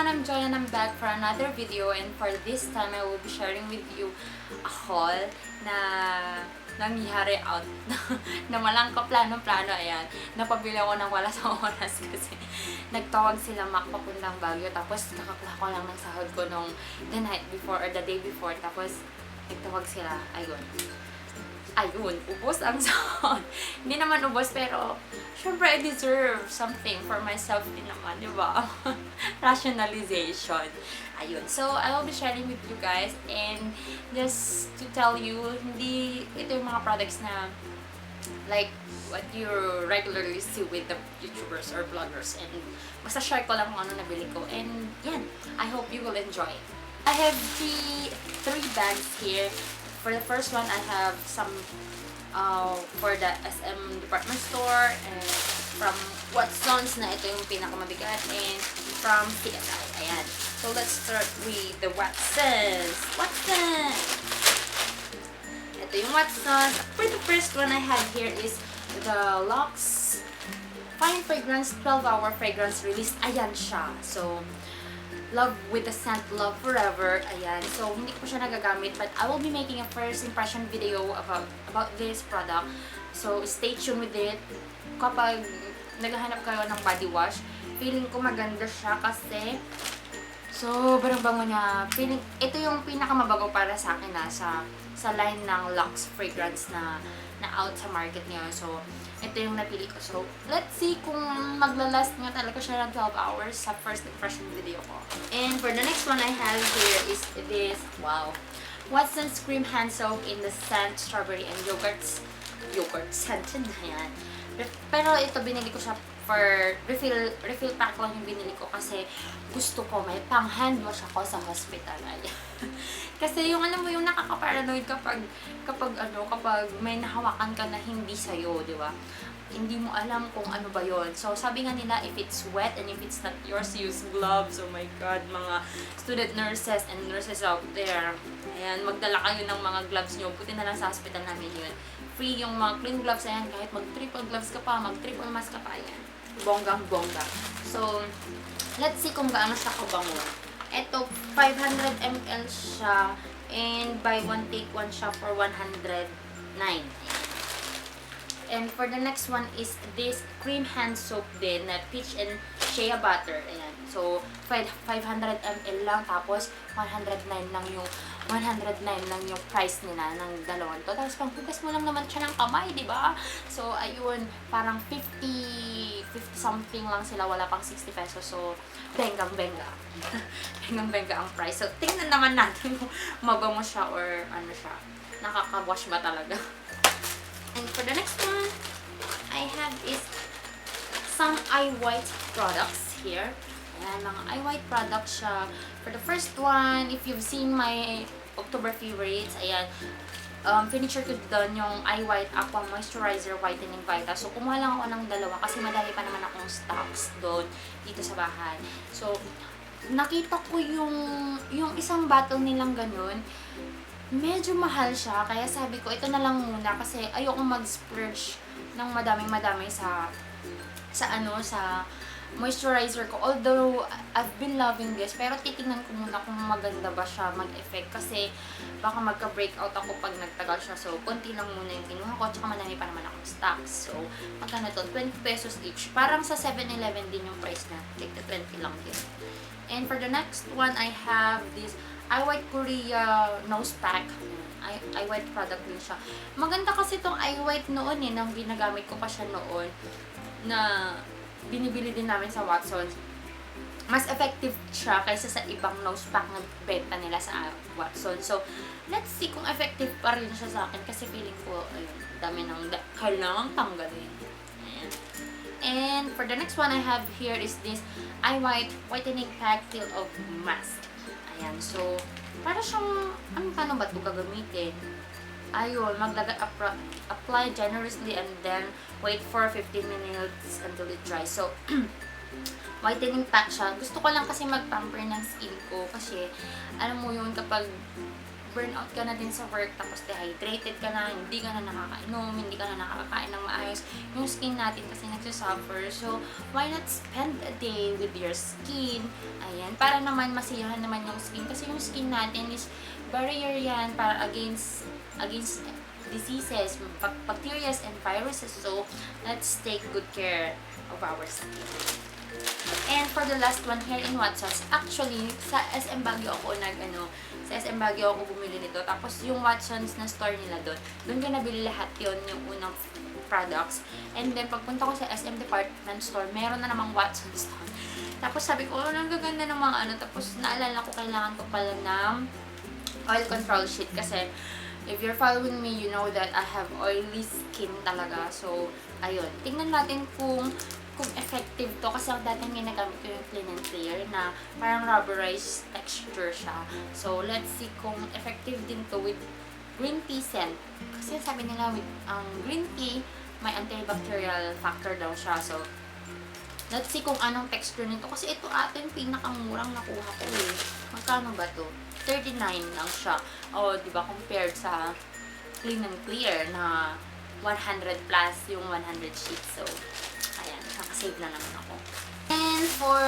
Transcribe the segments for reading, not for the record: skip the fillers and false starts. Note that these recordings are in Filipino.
everyone, I'm Joy and I'm back for another video, and for this time I will be sharing with you a haul na nangyari out na walang kaplano-plano. Ayan, napabili ako ng wala sa oras kasi nagtawag sila Mac papuntang Baguio, tapos kakakuha ko lang ng sahod ko nung the night before or the day before, tapos nagtawag sila. Ayun, ubos ang sahod. Hindi naman ubos, pero syempre I deserve something for myself din naman, di ba? Rationalization. Ayun. So, I will be sharing with you guys, and just to tell you, hindi ito yung mga products na like what you regularly see with the YouTubers or vloggers, and basta share ko lang kung ano nabili ko, and yan, I hope you will enjoy. I have three bags here. For the first one, I have some for the SM department store, and from Watsons na ito yung pinakamabigat, and from CSI. Ayan. So let's start with the Watsons. Ito yung Watsons. For the first one I have here is the Lux Fine Fragrance 12-hour fragrance release. Ayan siya. So Love with the Scent, Love Forever. Ayan. So, hindi ko siya nagagamit, but I will be making a first impression video about this product. So, stay tuned with it. Kapag naghahanap kayo ng body wash, feeling ko maganda siya kasi sobrang bango niya. Ito yung pinakamabago para sa akin sa line ng Lux fragrance na out sa market ngayon. So, ito yung napili ko. So, let's see kung maglalast nga talaga siya ng 12 hours sa first impression video ko. And for the next one I have here is this, wow, Watsons Cream Hand Soap in the scent Strawberry and Yogurt scented. Ayan. Pero ito, binili ko siya for refill pack lang yung binili ko kasi gusto ko may pang hand wash ako sa hospital. Kasi yung alam mo yung nakaka-paranoid kapag may nahawakan ka na hindi sa'yo, di ba? Hindi mo alam kung ano ba yon. So, sabi nga nila, if it's wet and if it's not yours, use gloves. Oh my God, mga student nurses and nurses out there. Ayan, magdala kayo ng mga gloves nyo. Buti na lang sa hospital namin yun. Free yung mga clean gloves. Ayan, kahit mag-triple gloves ka pa, mag-triple mask ka pa. Ayan, bonggang-bongga. So, let's see kung gaano siya kabango. Ito, 500 ml siya, and buy one take one siya for 109. And for the next one is this cream hand soap din na peach and shea butter. Ayan. So, 500 ml lang, tapos 109 lang yung price nila ng dalawang to. Tapos panghugas mo lang naman siya ng kamay, di ba? So, ayun, parang 50 something lang sila, wala pang 60 pesos. So, bengang-benga. Bengang-benga ang price. So, tingnan naman natin kung mabango siya or ano siya. Nakaka-wash ba talaga? And for the next one, I have is some eye white products here. Ayan, mga eye white products siya. For the first one, if you've seen my October favorites, ayan, finisher ko doon yung eye white aqua moisturizer whitening vita. So, kumuha lang ako ng dalawa kasi madami pa naman akong stocks doon dito sa bahay. So, nakita ko yung isang bottle nilang ganun. Medyo mahal siya, kaya sabi ko, ito na lang muna kasi ayoko mag-splurge ng madaming-madami sa moisturizer ko. Although, I've been loving this, pero titingnan ko muna kung maganda ba siya mag-effect kasi baka magka-breakout ako pag nagtagal siya. So, konti lang muna yung kinuha ko, tsaka madami pa naman akong stocks. So, magkano to? 20 pesos each. Parang sa 7-Eleven din yung price na. Like, 20 lang din. And for the next one, I have this Eye White Korea nose pack. Eye White product din siya. Maganda kasi itong Eye White noon nang ginagamit ko pa siya noon, na binibili din namin sa Watsons. Mas effective siya kaysa sa ibang nose pack na benta nila sa Watsons. So, let's see kung effective pa rin siya sa akin kasi feeling ko, ayun, dami ng kailangang tanggalin. Ayan. And for the next one I have here is this Eye White Whitening Pack Peel of Mask. Ayan, so, para siyang, paano ba ito gagamitin? Ayun, apply generously and then wait for 15 minutes until it dries. So, whitening pack siya. Gusto ko lang kasi mag-pamper ng skin ko kasi, alam mo yun, kapag burnout ka na din sa work, tapos dehydrated ka na, hindi ka na nakakainom, hindi ka na nakakain ng maayos, yung skin natin kasi nagsasuffer. So, why not spend a day with your skin? Ayan, para naman masiyahan naman yung skin. Kasi yung skin natin is barrier yan para against diseases, bacteria and viruses. So, let's take good care of our skin. And for the last one here in Watsons, actually, sa SM Baguio ako sa SM Baguio ako bumili nito. Tapos yung Watsons na store nila doon ko nabili lahat yon yung unang products. And then, pagpunta ko sa SM department store, meron na namang Watsons doon. Tapos sabi ko, ang gaganda ng mga tapos naalala ko, kailangan ko pala ng oil control sheet. Kasi, if you're following me, you know that I have oily skin talaga. So, ayun. Tingnan natin kung effective to. Kasi ang dating ginagamit ko yung Clean and Clear na parang rubberized texture siya. So, let's see kung effective din to with green tea scent. Kasi sabi nila with green tea, may antibacterial factor daw siya. So, let's see kung anong texture nito. Kasi ito ata yung pinakamurang nakuha ko eh. Magkano ba to? 39 lang siya. O, diba, compared sa Clean and Clear na 100 plus yung 100 sheets. So, ayan, nakasave na naman ako. And for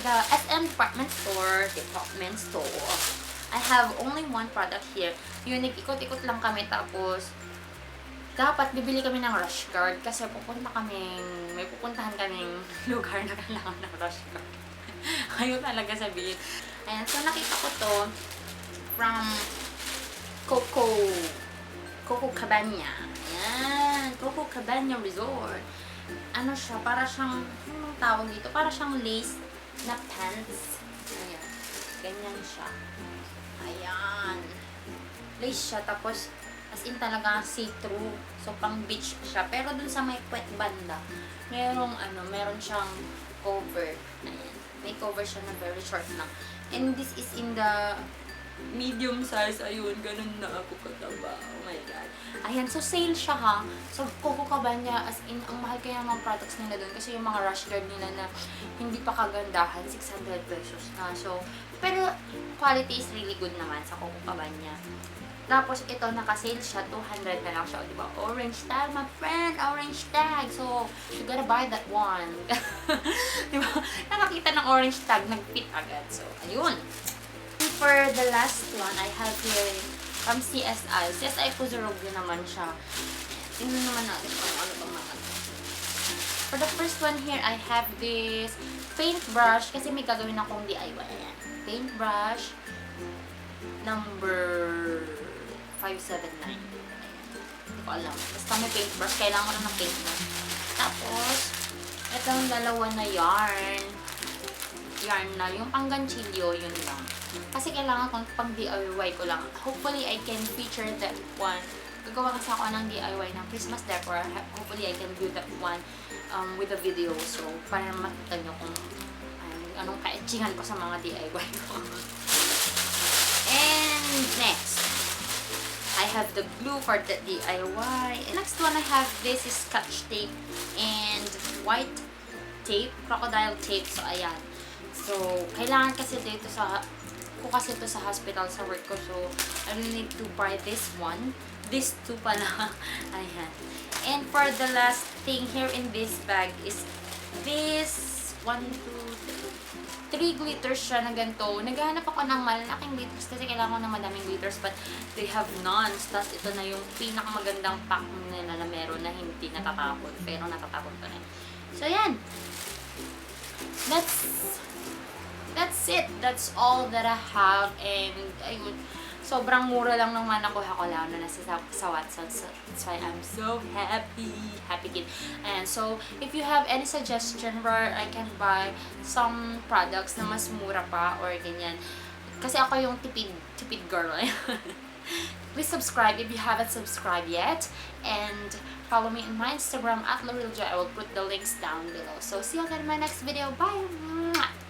the SM department store, I have only one product here. Yun, nag-ikot-ikot lang kami, tapos dapat bibili kami ng rush guard kasi may pupuntahan kaming lugar na kailangan ng rush guard. Ayaw talaga sabihin. Ayan, so nakita ko to from Coco Cabana. Ayan, Coco Cabana Resort. Ano siya, para siyang, anong tawag dito? Para siyang lace na pants. Ayan, ganyan siya. Ayan. Lace siya, tapos as in talaga see-through. So, pang beach siya. Pero dun sa may puwet banda, meron siyang cover. Ayan. May cover siya na very short lang. And this is in the medium size. Ayun, ganun na ako kataba. Oh my God. Ayan, so sale siya ha. So, Coco Cabana, as in, ang mahal kaya mga products nila doon. Kasi yung mga rush guard nila na hindi pa kagandahan, 600 pesos na. So, pero quality is really good naman sa Coco Cabana. Tapos, ito, naka-sale siya, 200 na lang siya. O, diba? Orange tag, my friend! Orange tag! So, you gotta buy that one. Diba? Nakakita ng orange tag, nag-fit agad. So, ayun. And for the last one, I have here from CSI. CSI Kuzurogyo naman siya. Tingnan naman natin kung ano bang mga ito. For the first one here, I have this paintbrush. Kasi may gagawin akong DIY. Ayan. Paintbrush. Number 579. Ayan. Hindi ko alam. Basta may paintbrush. Kailangan ko lang ng paintbrush. Tapos, itong dalawa na yarn. Yarn na. Yung pang ganchilyo, yun lang. Kasi kailangan kong pang DIY ko lang. Hopefully, I can feature that one. Gagawa kasi ako ng DIY ng Christmas decor. Hopefully, I can do that one with a video. So, para makita nyo kung anong kaetchingan ko sa mga DIY ko. And next, I have the glue for the DIY. And next one I have, this is Scotch tape and white tape, crocodile tape. So, ayan. So, kailangan kasi dito sa hospital sa work ko. So, I will need to buy this one. This two pala. Ayan. And for the last thing here in this bag is this 1, 2, 3 glitters siya na ganito. Naghahanap ako ng malalaking glitters kasi kailangan ko ng madaming glitters, but they have none. Tapos ito na yung pinakamagandang pack nila na meron na hindi natatapon. Pero natatapon pa rin. So, yan. That's it. That's all that I have. And, ayun, sobrang mura lang naman nakuha ko lang na nasa Watsons. So, that's why I'm so happy. Happy kid. And so, if you have any suggestion where I can buy some products na mas mura pa or ganyan. Kasi ako yung tipid girl. Please subscribe if you haven't subscribed yet. And follow me on my Instagram at LaurelJoy. I will put the links down below. So, see you again in my next video. Bye!